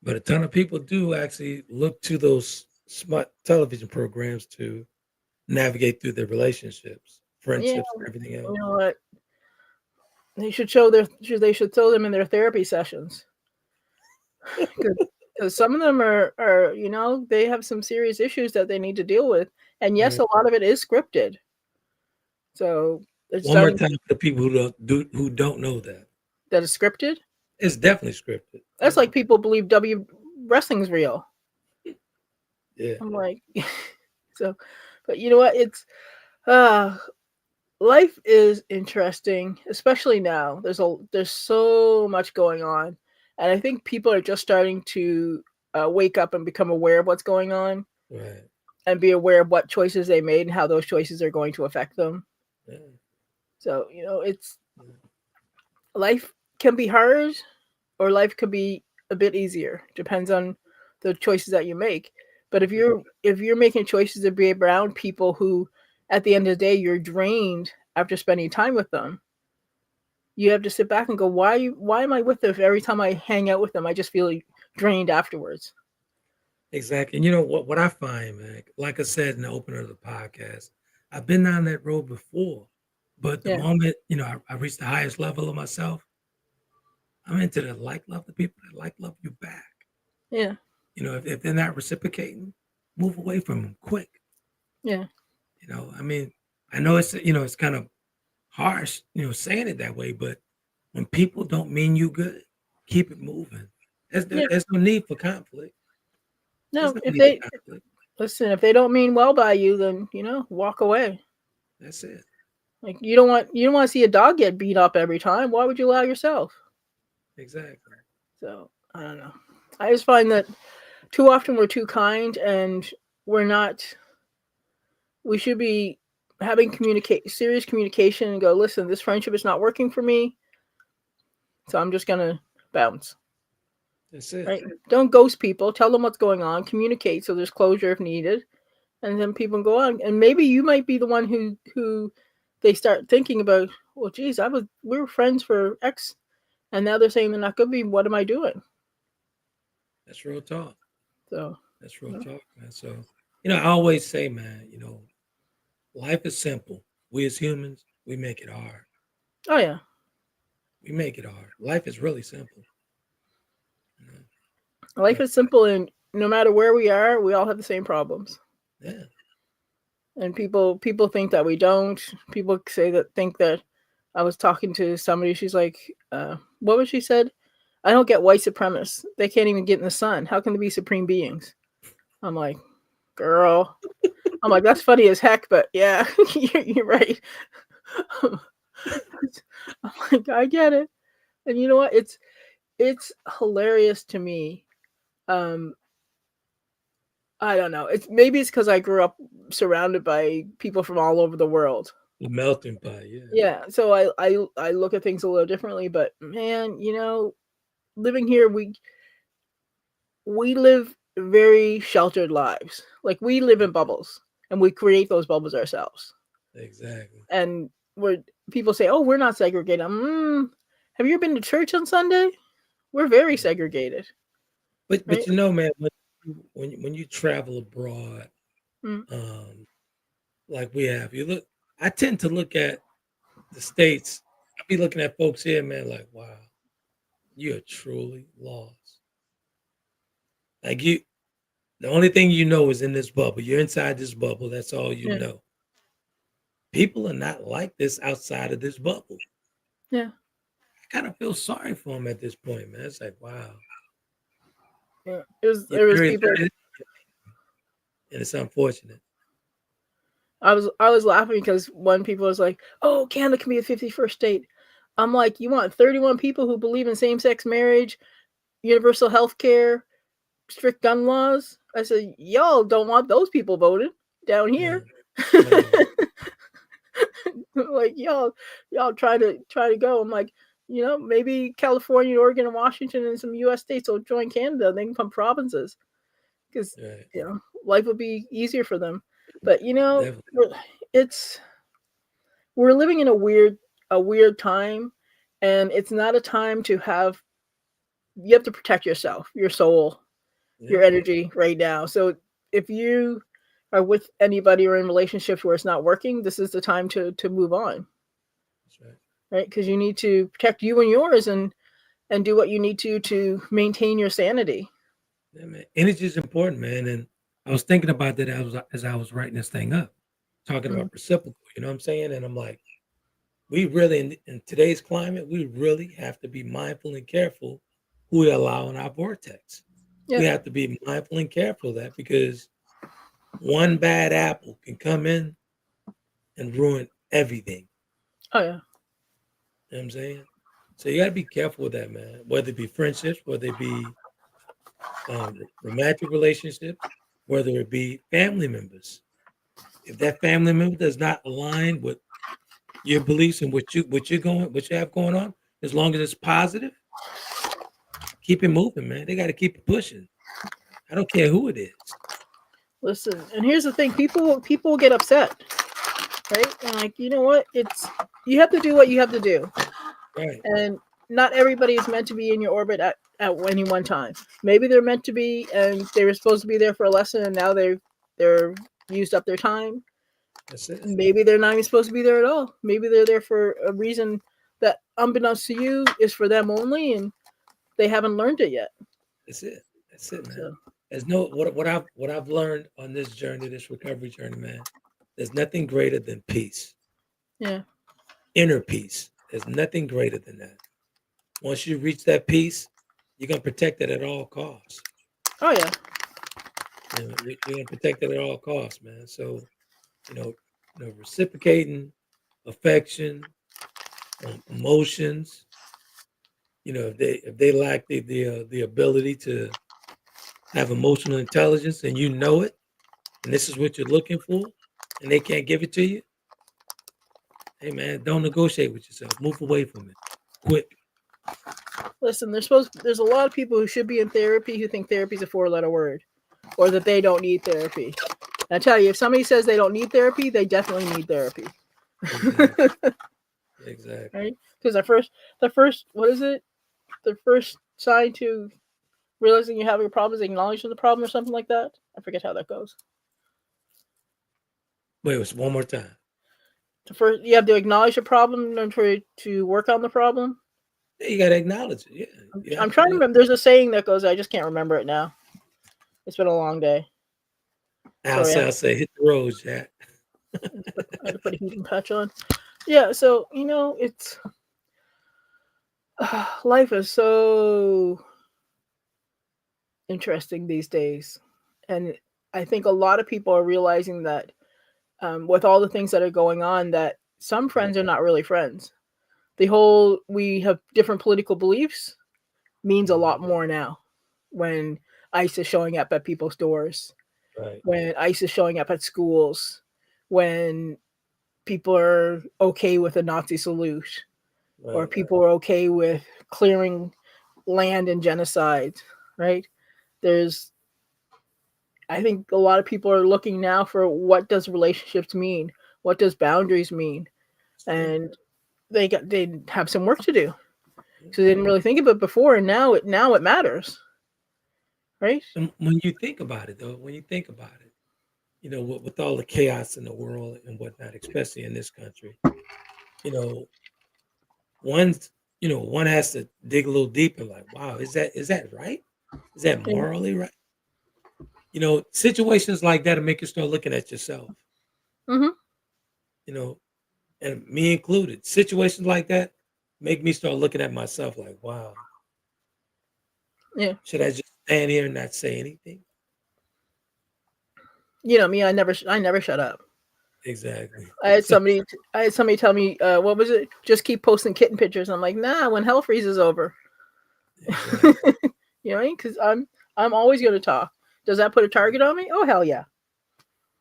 But a ton of people do actually look to those smart television programs to navigate through their relenships, friendships, and everything else. You know what? They should show them in their therapy sessions. Because some of them are they have some serious issues that they need to deal with. And yes, a lot of it is scripted. So one more time for the people who don't know that is scripted. It's definitely scripted. That's like people believe wrestling's real. Yeah. I'm like, so, but you know what? It's life is interesting, especially now. There's so much going on, and I think people are just starting to wake up and become aware of what's going on, right? And be aware of what choices they made and how those choices are going to affect them. Yeah. So it's life can be hard, or life could be a bit easier. Depends on the choices that you make. But if you're making choices to be around people who, at the end of the day, you're drained after spending time with them, you have to sit back and go, why am I with them if every time I hang out with them, I just feel drained afterwards? Exactly. And you know what I find, man, like I said in the opener of the podcast, I've been down that road before, but the moment, I reached the highest level of myself, I'm into the love the people that love you back. Yeah. if they're not reciprocating, move away from them quick. Yeah. I mean, I know it's kind of harsh, saying it that way, but when people don't mean you good, keep it moving. There's no need for conflict. No, There's no if need for they conflict. listen, if they don't mean well by you, then walk away. That's it. Like you don't want to see a dog get beat up every time. Why would you allow yourself? Exactly. So I don't know. I just find that too often we're too kind and we're not. We should be having serious communication and go, listen, this friendship is not working for me, so I'm just gonna bounce. That's it. Right? Don't ghost people. Tell them what's going on. Communicate so there's closure if needed, and then people go on. And maybe you might be the one who they start thinking about. Well, geez, we were friends for X, and now they're saying they're not good. What am I doing? That's real talk. So that's real talk, man. So I always say, man, life is simple. We as humans, we make it hard. Oh yeah, we make it hard. Life is really simple. Life is simple, and no matter where we are, we all have the same problems. Yeah. And people think that we don't. People think that. I was talking to somebody. She's like, "What was she said? I don't get white supremacists. They can't even get in the sun. How can they be supreme beings?" I'm like, "Girl," I'm like, "That's funny as heck," but yeah, you're right. I'm like, I get it, and you know what? It's hilarious to me. I don't know. Maybe it's because I grew up surrounded by people from all over the world. The melting pot, yeah. Yeah. So I look at things a little differently, but man, living here, we live very sheltered lives. Like we live in bubbles, and we create those bubbles ourselves. Exactly. And people say, "Oh, we're not segregated." Have you ever been to church on Sunday? We're very segregated. But man, when you travel abroad, like we have, I tend to look at the States. I be looking at folks here, man, like, wow, you're truly lost. Like the only thing you know is in this bubble. You're inside this bubble. That's all you know. People are not like this outside of this bubble. Yeah. I kind of feel sorry for them at this point, man. It's like, wow. Yeah. There was people. And it's unfortunate. I was laughing because one people was like, "Oh, Canada can be a 51st state." I'm like, you want 31 people who believe in same-sex marriage, universal health care, strict gun laws? I said, y'all don't want those people voted down here. Yeah. Like y'all try to go. I'm like, maybe California, Oregon, and Washington and some U.S. states will join Canada. They can become provinces because life would be easier for them. But we're living in a weird time, and it's not a time to have. You have to protect yourself, your soul, your energy right now. So if you are with anybody or in relationships where it's not working, this is the time to move on. That's right. Right? Because you need to protect you and yours and do what you need to maintain your sanity. Yeah, man. Energy is important, man. And I was thinking about that as I was writing this thing up, talking about reciprocal, you know what I'm saying? And I'm like, we really, in today's climate, we really have to be mindful and careful who we allow in our vortex. We have to be mindful and careful of that because one bad apple can come in and ruin everything. Oh, yeah. You know what I'm saying? So you got to be careful with that, man. Whether it be friendships, whether it be romantic relationships, whether it be family members. If that family member does not align with your beliefs and what you have going on, as long as it's positive, keep it moving, man. They got to keep it pushing. I don't care who it is. Listen, and here's the thing: people will get upset, right? And like, you know what? You have to do what you have to do, right? And not everybody is meant to be in your orbit at any one time. Maybe they're meant to be, and they were supposed to be there for a lesson, and now they're used up their time. That's it. Maybe they're not even supposed to be there at all. Maybe they're there for a reason that, unbeknownst to you, is for them only, and they haven't learned it yet. That's it. That's it, man. There's no what I've learned on this journey, this recovery journey, man. There's nothing greater than peace, Yeah. inner peace. There's nothing greater than that. Once you reach that peace, you're gonna protect it at all costs. Oh yeah. You're gonna protect it at all costs, man. So reciprocating affection, emotions. If they lack the ability to have emotional intelligence, and you know it, and this is what you're looking for, and they can't give it to you, hey man, don't negotiate with yourself. Move away from it, quick. Listen, there's a lot of people who should be in therapy who think therapy is a 4-letter word, or that they don't need therapy. And I tell you, if somebody says they don't need therapy, they definitely need therapy. Exactly. Right? Because the first, what is it? The first sign to realizing you have a problem is acknowledging the problem or something like that. I forget how that goes. Wait, one more time. First, you have to acknowledge the problem and try to work on the problem. Yeah, you got to acknowledge it. Yeah. I'm trying to remember. There's a saying that goes, I just can't remember it now. It's been a long day. I'll say, hit the road, Jack. I had to put a heating patch on. Yeah, so, it's... life is so interesting these days. And I think a lot of people are realizing that with all the things that are going on, that some friends are not really friends. The whole we have different political beliefs means a lot more now when ICE is showing up at people's doors, right. When ICE is showing up at schools, when people are okay with a Nazi salute, right, or people are okay with clearing land and genocide, right? I think a lot of people are looking now for what does relationships mean? What does boundaries mean? And they have some work to do. So they didn't really think of it before, and now it matters, right? And when you think about it, with all the chaos in the world and whatnot, especially in this country, one has to dig a little deeper. Like, wow, is that right? Is that morally right? Situations like that will make you start looking at yourself. Mm-hmm. And me included. Situations like that make me start looking at myself like, wow. Yeah. Should I just stand here and not say anything? Me, I never shut up. Exactly. I had somebody tell me, what was it? Just keep posting kitten pictures. I'm like, nah, when hell freezes over. Exactly. Because I'm always going to talk. Does that put a target on me? Oh, hell yeah.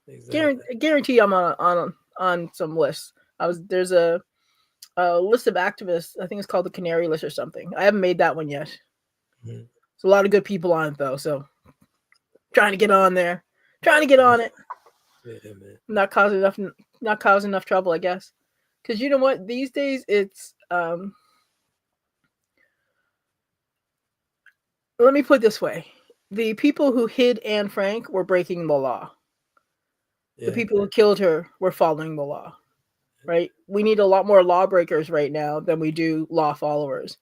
Exactly. Guarantee I'm on some lists. There's a list of activists. I think it's called the Canary list or something. I haven't made that one yet. Mm-hmm. There's a lot of good people on it though. So trying to get on there, trying to get on it. Yeah, man. Not causing enough trouble, I guess. Because you know what? These days it's let me put it this way. The people who hid Anne Frank were breaking the law. Yeah. The people who killed her were following the law, right? We need a lot more lawbreakers right now than we do law followers.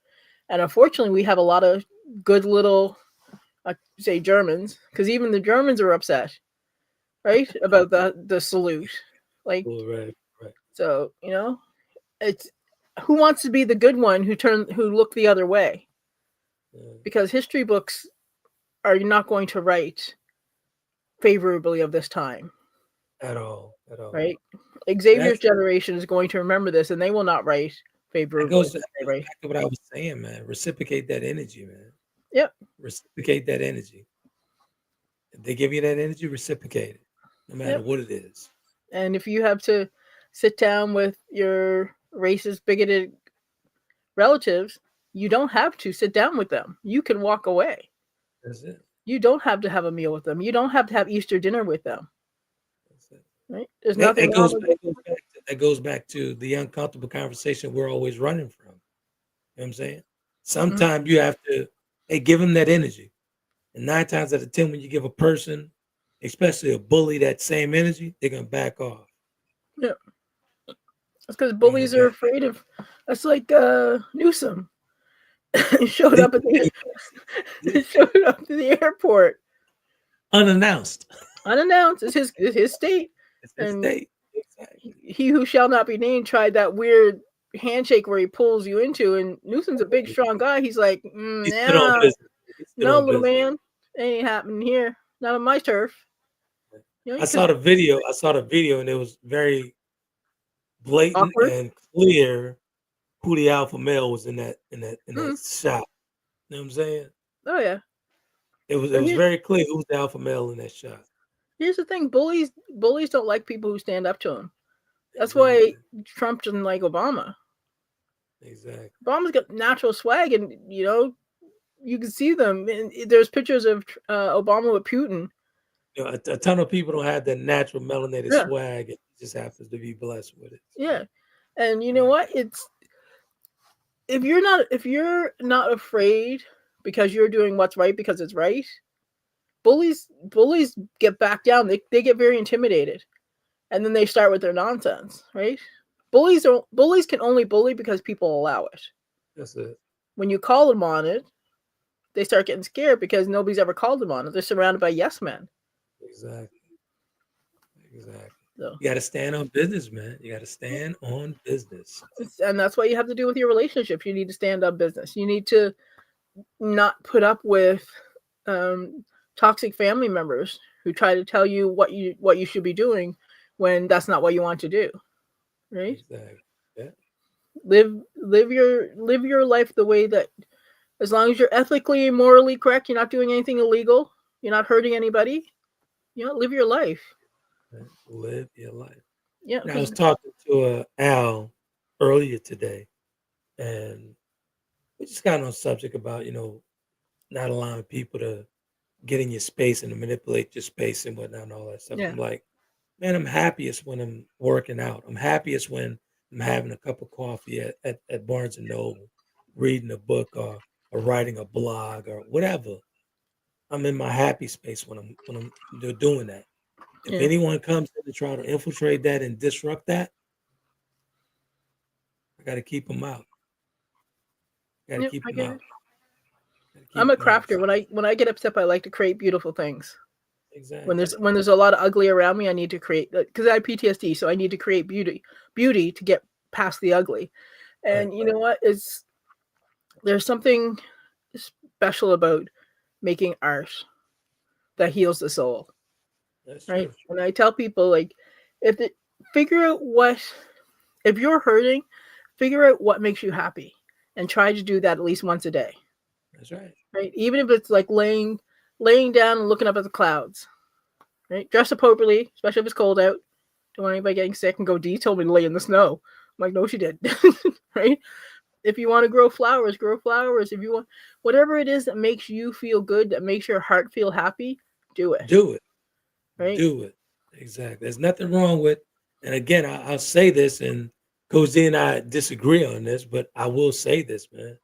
And unfortunately, we have a lot of good little, say Germans, because even the Germans are upset, right? About the salute. Like, right. So, it's who wants to be the good one who look the other way? Yeah. Because history books are not going to write favorably of this time. At all. Right? Xavier's generation is going to remember this, and they will not write favorably. It goes back to what I was saying, man. Reciprocate that energy, man. Yep. Reciprocate that energy. If they give you that energy, reciprocate it, no matter what it is. And if you have to sit down with your racist, bigoted relatives, you don't have to sit down with them. You can walk away. That's it. You don't have to have a meal with them. You don't have to have Easter dinner with them. Right? There's nothing wrong with it. That goes back to the uncomfortable conversation we're always running from. You know what I'm saying? Sometimes you have to, give them that energy. And 9 times out of 10, when you give a person, especially a bully, that same energy, they're going to back off. Yeah. That's because bullies are afraid of, that's like Newsom. Showed up at the airport. unannounced. Unannounced. It's his state. It's his And state. Exactly. he who shall not be named tried that weird handshake where he pulls you into, and Newsom's a big, strong guy. He's like, He stood on nah, business. He stood no, on little business. man, ain't happening here. Not on my turf. You know, I saw the video. And it was very blatant awkward. and clear who the alpha male was in that shot. You know what I'm saying? Oh yeah. It was very clear who's the alpha male in that shot. Here's the thing: bullies don't like people who stand up to them. That's why Trump doesn't like Obama. Exactly. Obama's got natural swag, and you can see them. And there's pictures of Obama with Putin. A ton of people don't have that natural melanated swag. It just happens to be blessed with it. So. Yeah, and you know what? It's if you're not afraid because you're doing what's right because it's right. Bullies get back down. They get very intimidated, and then they start with their nonsense. Right? Bullies can only bully because people allow it. That's it. When you call them on it, they start getting scared because nobody's ever called them on it. They're surrounded by yes men. Exactly. So, you got to stand on business, man. You got to stand on business. And that's what you have to do with your relationships. You need to stand on business. You need to not put up with toxic family members who try to tell you what you should be doing when that's not what you want to do. Right? Exactly. Yeah. Live your life the way that, as long as you're ethically and morally correct, you're not doing anything illegal, you're not hurting anybody, live your life. Live your life. Yeah. I was talking to Al earlier today, and we just got on a subject about, not allowing people to get in your space and to manipulate your space and whatnot and all that stuff. Yeah. I'm like, man, I'm happiest when I'm working out. I'm happiest when I'm having a cup of coffee at Barnes & Noble, reading a book or writing a blog or whatever. I'm in my happy space when I'm doing that. If anyone comes in to try to infiltrate that and disrupt that, I got to keep them out. Got to keep them out. I'm a crafter. When I get upset, I like to create beautiful things. Exactly. When there's a lot of ugly around me, I need to create, because I have PTSD, so I need to create beauty to get past the ugly. And you know what? There's something special about making art that heals the soul. That's right. True. And I tell people, like, if you're hurting, figure out what makes you happy and try to do that at least once a day. That's right. Right. Even if it's like laying down and looking up at the clouds. Right. Dress appropriately, especially if it's cold out. Don't want anybody getting sick. And go, Dee told me to lay in the snow. I'm like, no, she did. Right. If you want to grow flowers, grow flowers. If you want whatever it is that makes you feel good, that makes your heart feel happy, do it. Do it. Right? Do it. Exactly. There's nothing wrong with, and again, I'll say this, and Coach D and I disagree on this, but I will say this, man.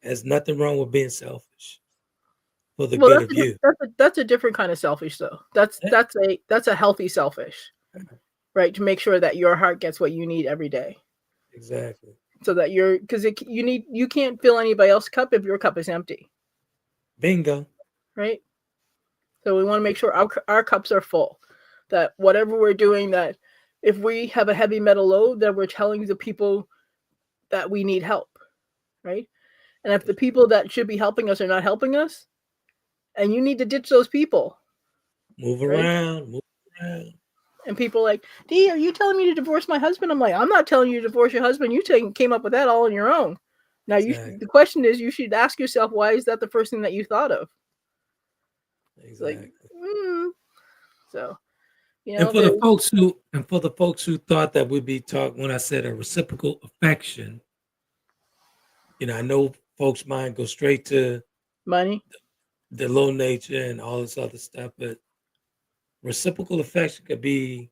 There's nothing wrong with being selfish for the good of you. That's a different kind of selfish, though. That's a healthy selfish, right? To make sure that your heart gets what you need every day. Exactly. So that you can't fill anybody else's cup if your cup is empty. Bingo. Right. So we want to make sure our cups are full, that whatever we're doing, that if we have a heavy metal load, that we're telling the people that we need help, right? And if the people that should be helping us are not helping us, and you need to ditch those people. Move around. And people are like, Dee, are you telling me to divorce my husband? I'm like, I'm not telling you to divorce your husband. You came up with that all on your own. Now, the question is, you should ask yourself, why is that the first thing that you thought of? Exactly. So, and for the folks who thought that we'd be talking when I said a reciprocal affection, I know folks' mind go straight to money, the low nature, and all this other stuff, but reciprocal affection could be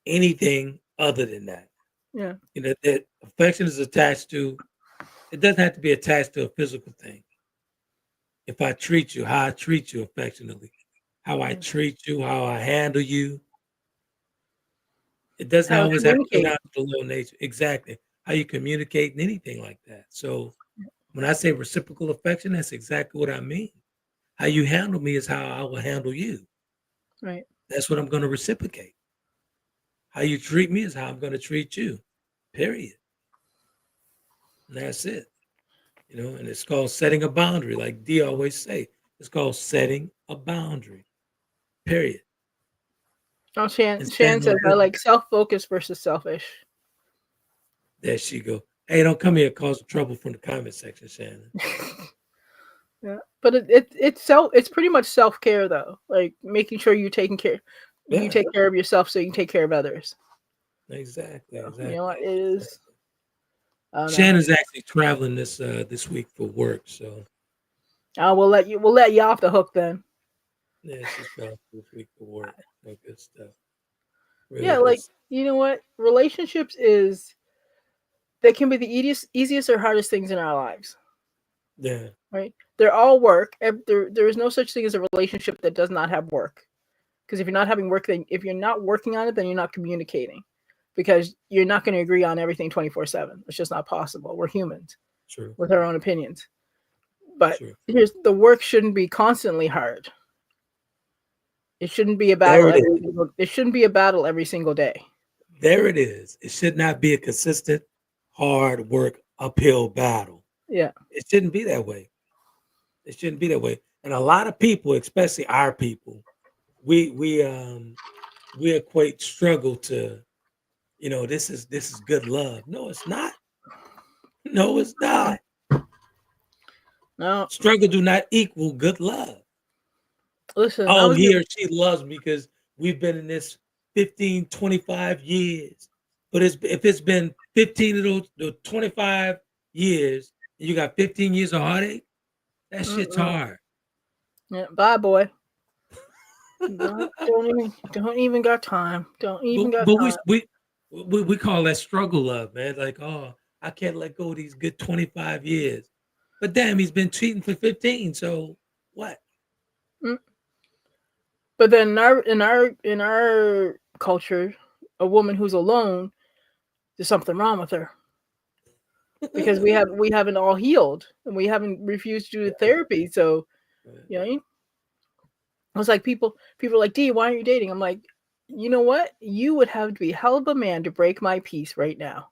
anything other than that. Yeah, that affection is attached to. It doesn't have to be attached to a physical thing. If I treat you, how I treat you affectionately, how I treat you, how I handle you. It doesn't always have to go down to the low nature. Exactly. How you communicate and anything like that. So when I say reciprocal affection, that's exactly what I mean. How you handle me is how I will handle you. Right. That's what I'm going to reciprocate. How you treat me is how I'm going to treat you. Period. And that's it. And it's called setting a boundary. Like D always say, it's called setting a boundary. Period. Oh, And Shan stand says on I business. like self-focused versus selfish. There she go. Hey, don't come here and cause trouble from the comment section, Shannon. Yeah, but it's pretty much self-care though. Like making sure you Yeah, take care of yourself so you can take care of others. exactly. So, Exactly. you know what it is. I don't know. Shannon's actually traveling this week for work, so We'll let you off the hook then. yeah, she's traveling this week for work. No good stuff. Yeah, Really good like stuff. you know what? Relationships they can be the easiest or hardest things in our lives. Yeah, Right? They're all work. There is no such thing as a relationship that does not have work. Because if you're not having work, then if you're not working on it, then you're not communicating. Because you're not going to agree on everything 24/7. It's just not possible. We're humans true, with our own opinions. But true. the work shouldn't be constantly hard. It shouldn't be a There battle it is. it shouldn't be a battle every single day. There it is. It should not be a consistent, hard work, uphill battle. Yeah. It shouldn't be that way. It shouldn't be that way. And a lot of people, especially our people, we equate struggle to, this is good love. No, it's not. No, it's not. No. Struggle do not equal good love. Listen, Oh, he or she loves me because we've been in this 15, 25 years. But if it's been 15 of those 25 years, and you got 15 years of heartache, that shit's hard. Yeah, bye, boy. Don't even got time. Don't even got But time. we call that struggle love, man. Like, oh, I can't let go of these good 25 years. But damn, he's been cheating for 15. So what? But then in our culture, a woman who's alone, there's something wrong with her because we haven't all healed and we haven't refused to do the therapy. So you know, I was like, people are like, D, why aren't you dating? I'm like, you know what? You would have to be a hell of a man to break my peace right now.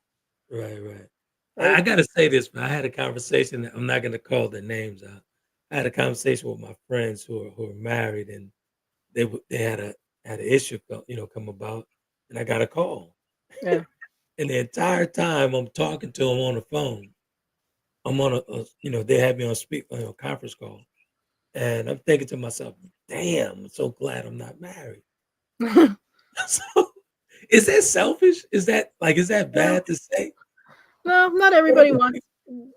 Right, right. I Right? got to say this, but I had a conversation. I'm not going to call their names out. I had a conversation with my friends who are married, and they had an issue, come about, and I got a call. Yeah. And the entire time I'm talking to them on the phone, I'm on they had me on conference call, and I'm thinking to myself, damn, I'm so glad I'm not married. So, is that selfish? Is that bad to say? No, not everybody wants.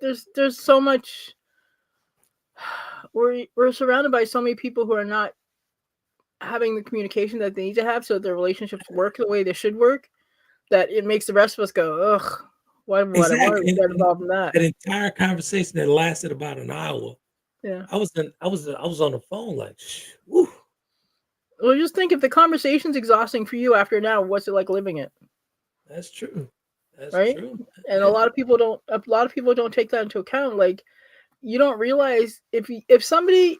There's so much. We're surrounded by so many people who are not having the communication that they need to have, so their relationships work the way they should work. That it makes the rest of us go, ugh. Why Exactly. we get involved in that? That entire conversation that lasted about an hour. Yeah. I was on the phone like, whew. Well, just think if the conversation's exhausting for you after an hour, what's it like living it? That's true. That's Right? true. And Yeah. a lot of people don't take that into account. Like you don't realize if somebody,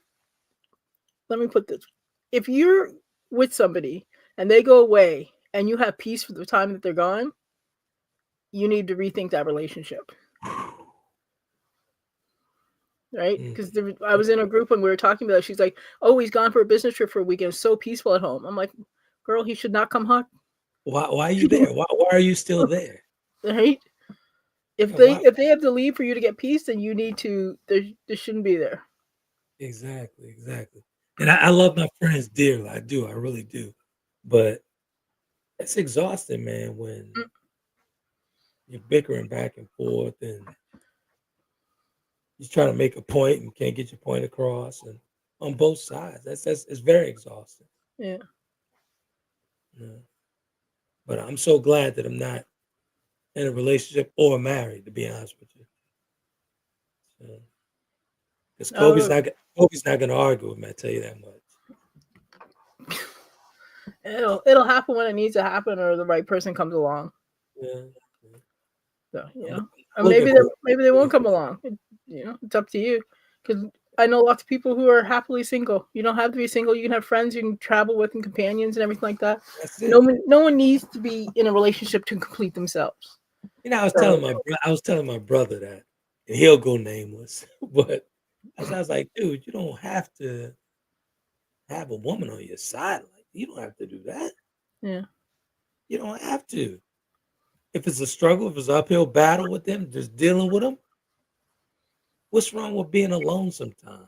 let me put this, if you're with somebody and they go away and you have peace for the time that they're gone, you need to rethink that relationship. Right? Because I was in a group and we were talking about it. She's like, oh, he's gone for a business trip for a weekend. It's so peaceful at home. I'm like, girl, he should not come home. Why are you there? Why are you still there? Right? If they have to leave for you to get peace, then you need to. They shouldn't be there. Exactly. And I love my friends dearly. I do. I really do. But it's exhausting, man, when you're bickering back and forth and you're trying to make a point and can't get your point across, and on both sides. That's it's very exhausting. Yeah. Yeah. But I'm so glad that I'm not in a relationship or married, to be honest with you. Because Kobe's not going to argue with me. I tell you that much. It'll happen when it needs to happen, or the right person comes along. Yeah. So maybe they won't come along. It's up to you. Because I know lots of people who are happily single. You don't have to be single. You can have friends you can travel with and companions and everything like that. That's it. No one needs to be in a relationship to complete themselves. I was So, telling my brother that, and he'll go nameless. But I was like, dude, you don't have to have a woman on your side. Like, you don't have to do that. yeah. You don't have to. If it's a struggle, if it's an uphill battle with them, just dealing with them, what's wrong with being alone sometimes?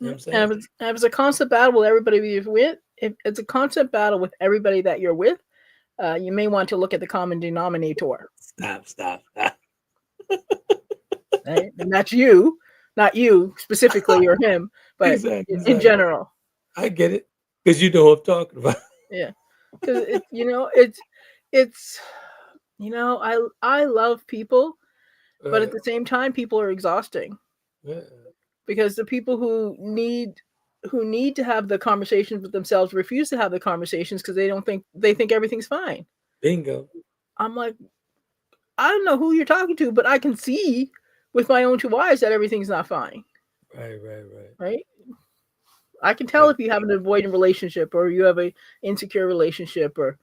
You know what I'm saying? And if it's a constant battle with everybody you're with, if it's a constant battle with everybody that you're with, you may want to look at the common denominator. Stop. Right? And that's you, not you specifically or him, but Exactly. in general. I get it because you know what I'm talking about. Yeah, because it's I love people, but at the same time, people are exhausting Yeah. because the people who need to have the conversations with themselves refuse to have the conversations because they think everything's fine. Bingo. I'm like, I don't know who you're talking to, but I can see with my own two eyes that everything's not fine. Right. Right? I can tell if you have an avoidant relationship or you have a insecure relationship or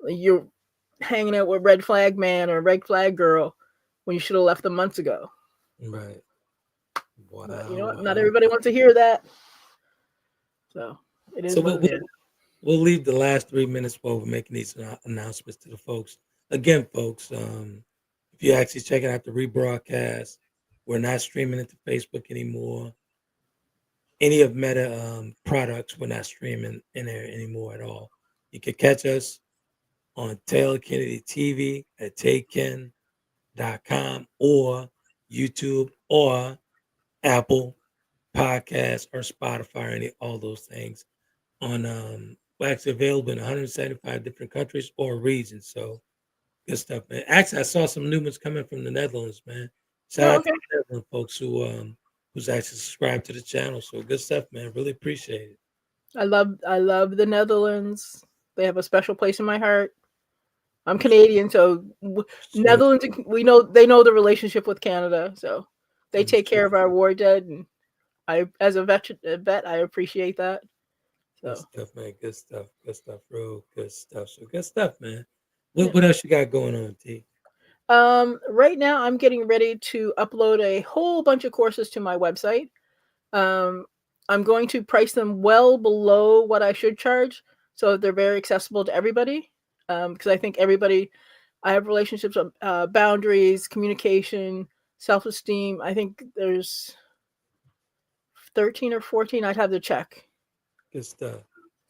you're hanging out with red flag man or red flag girl when you should have left them months ago. Right. Wow. But you know what? Not everybody wants to hear that. So it is what it is. We'll leave the last 3 minutes while we're making these announcements to the folks. Again, folks, if you're actually checking out the rebroadcast, we're not streaming into Facebook anymore. Any of Meta products, we're not streaming in there anymore at all. You can catch us on Taylor Kennedy TV at tayken.com or YouTube or Apple Podcasts or Spotify, all those things. We're actually available in 175 different countries or regions. So good stuff, man. Actually, I saw some new ones coming from the Netherlands, man. Shout out to the Netherlands folks who's actually subscribed to the channel. So good stuff, man. Really appreciate it. I love the Netherlands. They have a special place in my heart. I'm Canadian, so Netherlands. They know the relationship with Canada, so they take care of our war dead, and I, as a vet, I appreciate that. So. Good stuff, man. Good stuff, bro. Good stuff. So good stuff, man. What else you got going on, T? Right now I'm getting ready to upload a whole bunch of courses to my website. I'm going to price them well below what I should charge, so they're very accessible to everybody. Because I think I have relationships, boundaries, communication, self-esteem. I think there's 13 or 14. I'd have to check. Good stuff.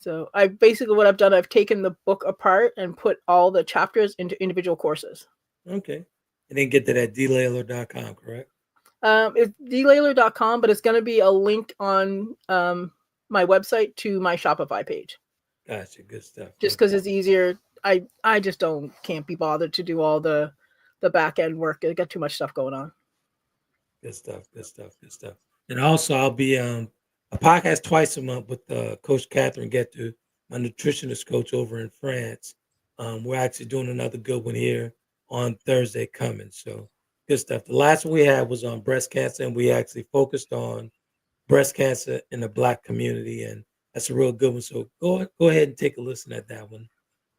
So what I've done, I've taken the book apart and put all the chapters into individual courses. Okay. And then get to that dlayler.com, correct? It's dlayler.com, but it's going to be a link on my website to my Shopify page. Gotcha. Good stuff. Just because it's easier. I just can't be bothered to do all the back end work. I got too much stuff going on. Good stuff. And also, I'll be a podcast twice a month with Coach Catherine Getu, my nutritionist coach over in France. We're actually doing another good one here on Thursday coming. So good stuff. The last one we had was on breast cancer, and we actually focused on breast cancer in the Black community, and that's a real good one. So go ahead and take a listen at that one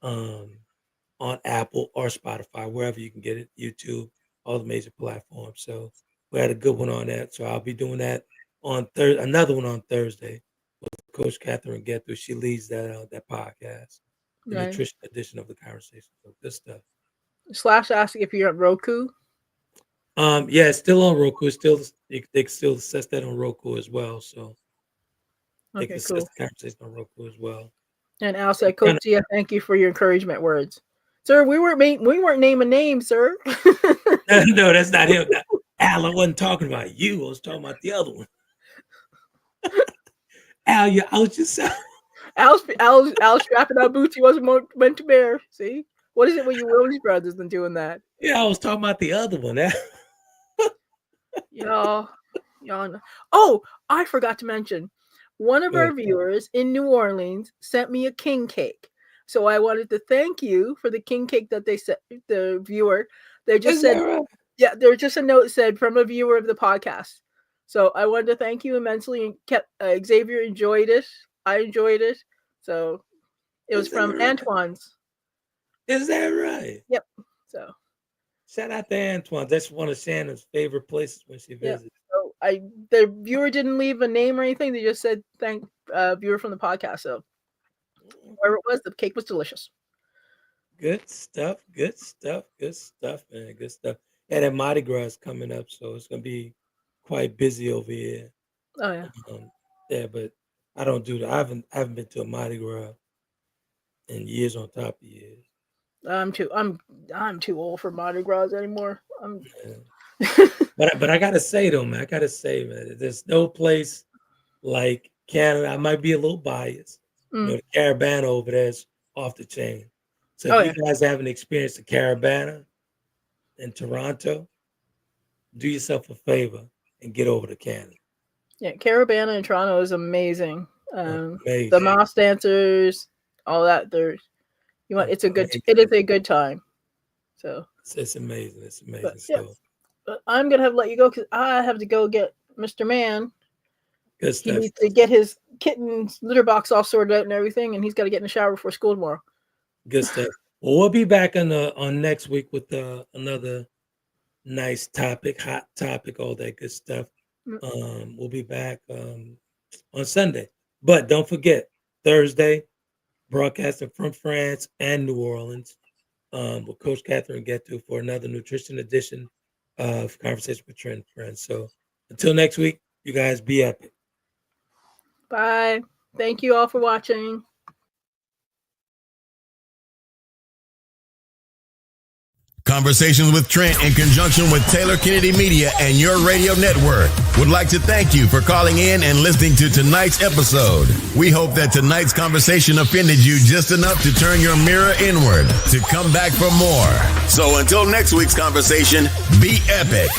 on Apple or Spotify, wherever you can get it, YouTube, all the major platforms. So we had a good one on that. So I'll be doing that on another one on Thursday with Coach Catherine Getu. She leads that podcast, the nutrition edition of the conversation. So good stuff. Slash asking if you're at Roku. Yeah, it's still on Roku. They can still access that on Roku as well. So they can access the conversation on Roku as well. And Al said, Coach Gia, thank you for your encouragement words. Sir, we weren't naming names, sir. No, that's not him. Al, I wasn't talking about you. I was talking about the other one. Al, I was just Al's strapping on boots he wasn't meant to bear. See? What is it with you Willis brothers and doing that? Yeah, I was talking about the other one. Y'all know. Oh, I forgot to mention. One of our viewers in New Orleans sent me a king cake. So I wanted to thank you for the king cake that they sent the viewer. They just said, yeah, there was just a note said from a viewer of the podcast. So I wanted to thank you immensely. And Xavier enjoyed it. I enjoyed it. So it was from Antoine's. Is that right? Yep. So shout out to Antoine. That's one of Shannon's favorite places when she visits. So the viewer didn't leave a name or anything. They just said thank viewer from the podcast. So whatever it was, the cake was delicious. Good stuff, man. Good stuff. And then Mardi Gras is coming up, so it's gonna be quite busy over here. Oh yeah. Yeah, but I don't do that. I haven't been to a Mardi Gras in years on top of years. I'm too old for Mardi Gras anymore. But I gotta say though, man, there's no place like Canada. I might be a little biased. The Carabana over there is off the chain. So if you guys haven't experienced the Carabana in Toronto, do yourself a favor and get over to Canada. Yeah, Carabana in Toronto is amazing. The moss dancers, all that. It is a good time. So it's amazing. It's amazing. But I'm gonna have to let you go because I have to go get Mr. Man. Good stuff. He needs to get his kitten's litter box all sorted out and everything, and he's got to get in the shower before school tomorrow. Good stuff. Well, we'll be back on next week with another nice topic, hot topic, all that good stuff. We'll be back on Sunday, but don't forget Thursday, broadcasting from France and New Orleans with Coach Catherine Getto for another nutrition edition of Conversation with Trent Friends. So until next week, you guys be epic. Bye. Thank you all for watching. Conversations with Trent in conjunction with Taylor Kennedy Media and your radio network would like to thank you for calling in and listening to tonight's episode. We hope that tonight's conversation offended you just enough to turn your mirror inward to come back for more. So until next week's conversation, be epic.